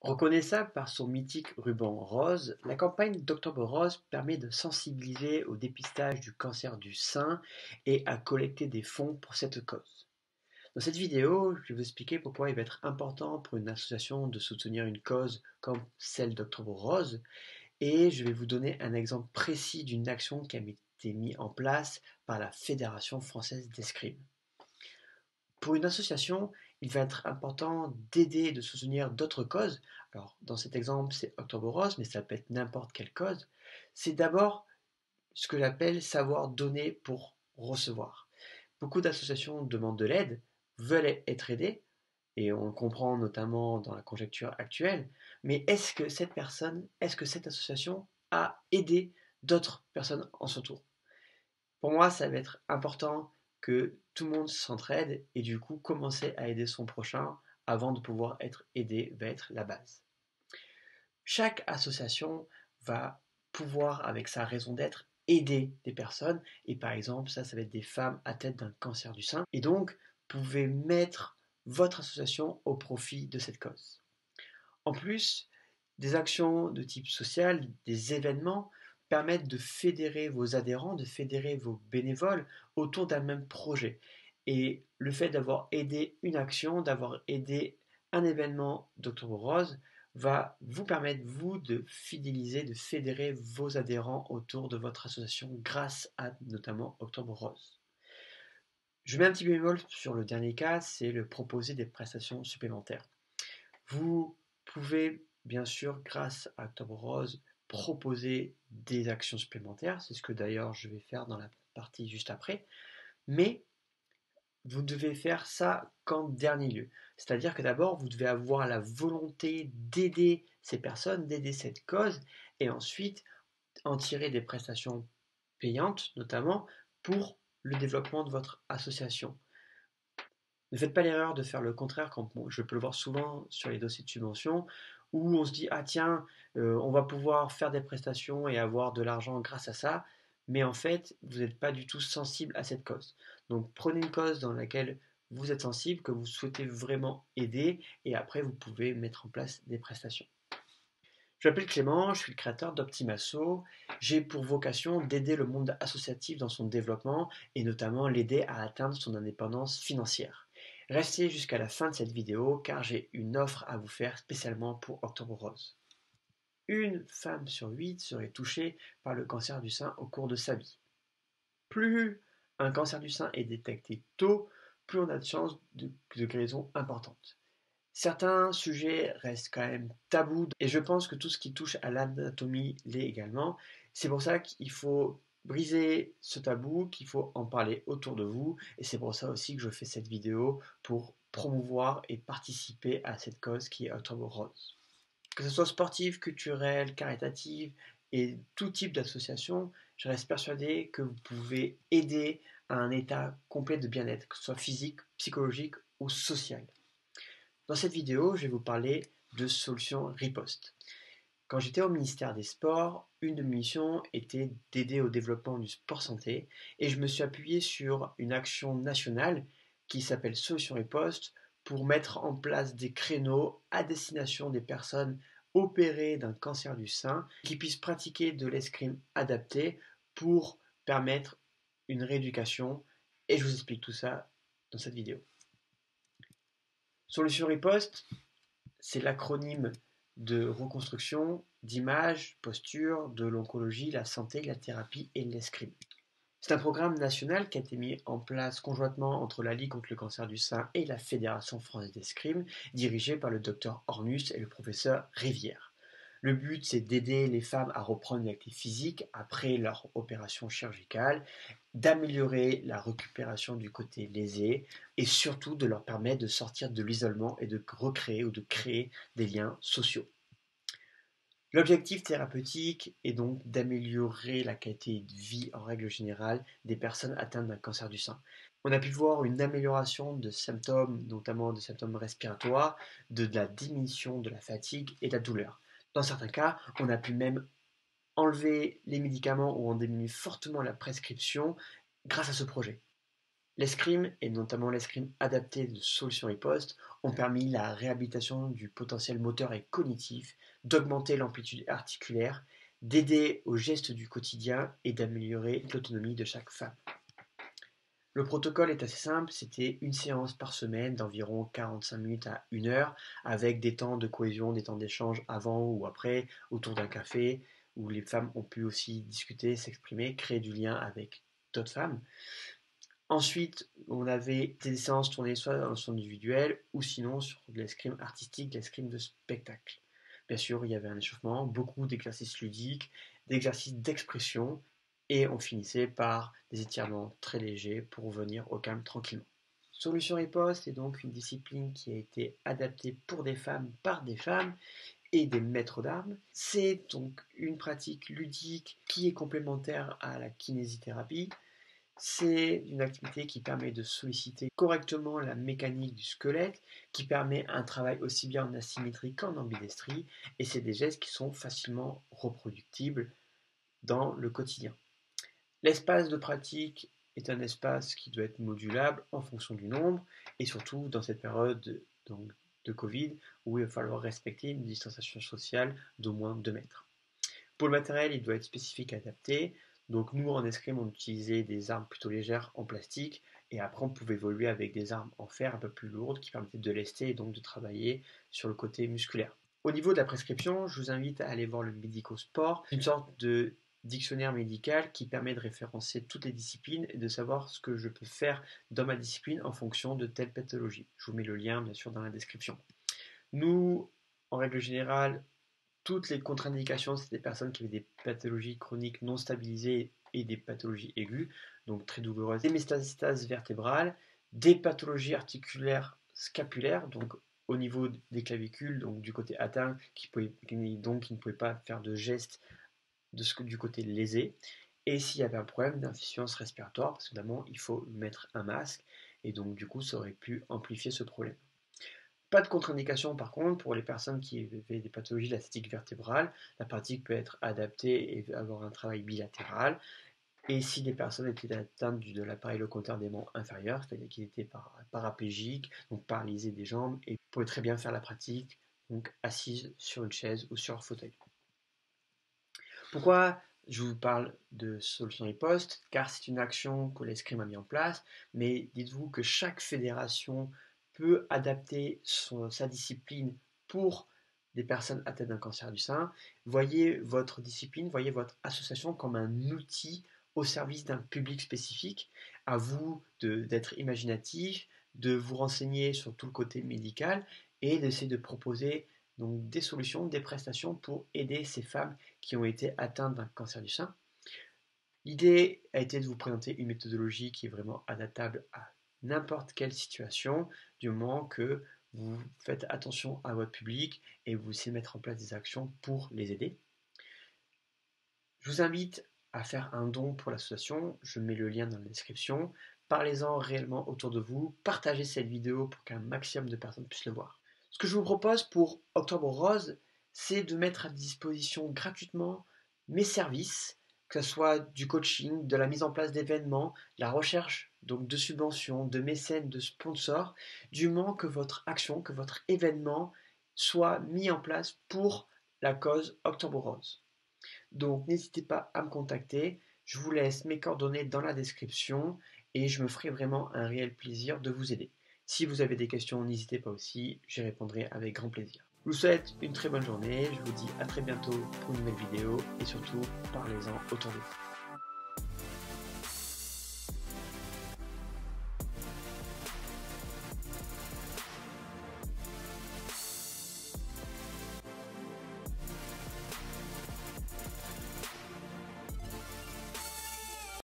Reconnaissable par son mythique ruban rose, la campagne d'Octobre Rose permet de sensibiliser au dépistage du cancer du sein et à collecter des fonds pour cette cause. Dans cette vidéo, je vais vous expliquer pourquoi il va être important pour une association de soutenir une cause comme celle d'Octobre Rose, et je vais vous donner un exemple précis d'une action qui a été mise en place par la Fédération française d'escrime. Pour une association, il va être important d'aider et de soutenir d'autres causes. Alors, dans cet exemple, c'est Octobre Rose, mais ça peut être n'importe quelle cause. C'est d'abord ce que j'appelle savoir donner pour recevoir. Beaucoup d'associations demandent de l'aide, veulent être aidées, et on le comprend notamment dans la conjecture actuelle, mais est-ce que cette association a aidé d'autres personnes en son tour? Pour moi, ça va être important que tout le monde s'entraide et du coup commencer à aider son prochain avant de pouvoir être aidé va être la base. Chaque association va pouvoir, avec sa raison d'être, aider des personnes et par exemple, ça va être des femmes atteintes d'un cancer du sein et donc vous pouvez mettre votre association au profit de cette cause. En plus, des actions de type social, des événements permettent de fédérer vos adhérents, de fédérer vos bénévoles autour d'un même projet. Et le fait d'avoir aidé une action, d'avoir aidé un événement d'Octobre Rose, va vous permettre, vous, de fidéliser, de fédérer vos adhérents autour de votre association grâce à notamment Octobre Rose. Je mets un petit bémol sur le dernier cas, c'est le proposer des prestations supplémentaires. Vous pouvez, bien sûr, grâce à Octobre Rose, proposer des actions supplémentaires. C'est ce que d'ailleurs je vais faire dans la partie juste après. Mais vous devez faire ça qu'en dernier lieu. C'est-à-dire que d'abord, vous devez avoir la volonté d'aider ces personnes, d'aider cette cause, et ensuite en tirer des prestations payantes, notamment pour le développement de votre association. Ne faites pas l'erreur de faire le contraire, quand je peux le voir souvent sur les dossiers de subvention, où on se dit, ah tiens, on va pouvoir faire des prestations et avoir de l'argent grâce à ça, mais en fait, vous n'êtes pas du tout sensible à cette cause. Donc prenez une cause dans laquelle vous êtes sensible, que vous souhaitez vraiment aider, et après vous pouvez mettre en place des prestations. Je m'appelle Clément, je suis le créateur d'Optimasso. J'ai pour vocation d'aider le monde associatif dans son développement et notamment l'aider à atteindre son indépendance financière. Restez jusqu'à la fin de cette vidéo car j'ai une offre à vous faire spécialement pour Octobre Rose. Une femme sur 8 serait touchée par le cancer du sein au cours de sa vie. Plus un cancer du sein est détecté tôt, plus on a de chances de guérison importante. Certains sujets restent quand même tabous et je pense que tout ce qui touche à l'anatomie l'est également. C'est pour ça qu'il faut briser ce tabou, qu'il faut en parler autour de vous et c'est pour ça aussi que je fais cette vidéo pour promouvoir et participer à cette cause qui est Octobre Rose. Que ce soit sportive, culturelle, caritative et tout type d'association, je reste persuadé que vous pouvez aider à un état complet de bien-être, que ce soit physique, psychologique ou social. Dans cette vidéo, je vais vous parler de solutions riposte. Quand j'étais au ministère des Sports, une de mes missions était d'aider au développement du sport santé et je me suis appuyé sur une action nationale qui s'appelle Solutions riposte pour mettre en place des créneaux à destination des personnes opérées d'un cancer du sein qui puissent pratiquer de l'escrime adapté pour permettre une rééducation et je vous explique tout ça dans cette vidéo. Solutions riposte, c'est l'acronyme de reconstruction, d'image, posture, de l'oncologie, la santé, la thérapie et l'escrime. C'est un programme national qui a été mis en place conjointement entre la Ligue contre le cancer du sein et la Fédération française d'escrime, dirigé par le docteur Ornus et le professeur Rivière. Le but, c'est d'aider les femmes à reprendre une activité physique après leur opération chirurgicale, d'améliorer la récupération du côté lésé et surtout de leur permettre de sortir de l'isolement et de recréer ou de créer des liens sociaux. L'objectif thérapeutique est donc d'améliorer la qualité de vie en règle générale des personnes atteintes d'un cancer du sein. On a pu voir une amélioration de symptômes, notamment de symptômes respiratoires, de la diminution de la fatigue et de la douleur. Dans certains cas, on a pu même enlever les médicaments ou en diminuer fortement la prescription grâce à ce projet. L'escrime, et notamment l'escrime adapté de Solutions Riposte, ont permis la réhabilitation du potentiel moteur et cognitif, d'augmenter l'amplitude articulaire, d'aider aux gestes du quotidien et d'améliorer l'autonomie de chaque femme. Le protocole est assez simple, c'était une séance par semaine d'environ 45 minutes à 1 heure, avec des temps de cohésion, des temps d'échange avant ou après, autour d'un café, où les femmes ont pu aussi discuter, s'exprimer, créer du lien avec d'autres femmes. Ensuite, on avait des séances tournées soit dans le son individuel ou sinon sur de l'escrime artistique, de l'escrime de spectacle. Bien sûr, il y avait un échauffement, beaucoup d'exercices ludiques, d'exercices d'expression et on finissait par des étirements très légers pour revenir au calme tranquillement. Solution Riposte est donc une discipline qui a été adaptée pour des femmes par des femmes et des maîtres d'armes. C'est donc une pratique ludique qui est complémentaire à la kinésithérapie. C'est une activité qui permet de solliciter correctement la mécanique du squelette, qui permet un travail aussi bien en asymétrie qu'en ambidestrie, et c'est des gestes qui sont facilement reproductibles dans le quotidien. L'espace de pratique est un espace qui doit être modulable en fonction du nombre, et surtout dans cette période donc, de Covid, où il va falloir respecter une distanciation sociale d'au moins 2 mètres. Pour le matériel, il doit être spécifique et adapté. Donc nous, en escrime, on utilisait des armes plutôt légères en plastique. Et après, on pouvait évoluer avec des armes en fer un peu plus lourdes qui permettaient de lester et donc de travailler sur le côté musculaire. Au niveau de la prescription, je vous invite à aller voir le Médico-Sport, une sorte de dictionnaire médical qui permet de référencer toutes les disciplines et de savoir ce que je peux faire dans ma discipline en fonction de telle pathologie. Je vous mets le lien, bien sûr, dans la description. Nous, en règle générale, toutes les contre-indications, c'est des personnes qui avaient des pathologies chroniques non stabilisées et des pathologies aiguës, donc très douloureuses, des métastases vertébrales, des pathologies articulaires scapulaires, donc au niveau des clavicules, donc du côté atteint, qui ne pouvaient pas faire de gestes du côté lésé, et s'il y avait un problème d'insuffisance respiratoire, parce que évidemment il faut mettre un masque, et donc du coup ça aurait pu amplifier ce problème. Pas de contre-indication par contre pour les personnes qui avaient des pathologies de la sciatique vertébrale. La pratique peut être adaptée et avoir un travail bilatéral. Et si les personnes étaient atteintes de l'appareil locomoteur des membres inférieurs, c'est-à-dire qu'ils étaient paraplégiques, donc paralysés des jambes, et pouvaient très bien faire la pratique donc assises sur une chaise ou sur un fauteuil. Pourquoi je vous parle de Solutions Riposte? Car c'est une action que l'escrime a mis en place, mais dites-vous que chaque fédération peut adapter sa discipline pour des personnes atteintes d'un cancer du sein. Voyez votre discipline, voyez votre association comme un outil au service d'un public spécifique. À vous d'être imaginatif, de vous renseigner sur tout le côté médical et d'essayer de proposer donc des solutions, des prestations pour aider ces femmes qui ont été atteintes d'un cancer du sein. L'idée a été de vous présenter une méthodologie qui est vraiment adaptable à n'importe quelle situation, du moment que vous faites attention à votre public et vous essayez de mettre en place des actions pour les aider. Je vous invite à faire un don pour l'association, je mets le lien dans la description. Parlez-en réellement autour de vous, partagez cette vidéo pour qu'un maximum de personnes puissent le voir. Ce que je vous propose pour Octobre Rose, c'est de mettre à disposition gratuitement mes services, que ce soit du coaching, de la mise en place d'événements, la recherche donc de subventions, de mécènes, de sponsors, du moment que votre action, que votre événement soit mis en place pour la cause Octobre Rose. Donc n'hésitez pas à me contacter, je vous laisse mes coordonnées dans la description et je me ferai vraiment un réel plaisir de vous aider. Si vous avez des questions, n'hésitez pas aussi, j'y répondrai avec grand plaisir. Je vous souhaite une très bonne journée, je vous dis à très bientôt pour une nouvelle vidéo et surtout parlez-en autour de vous.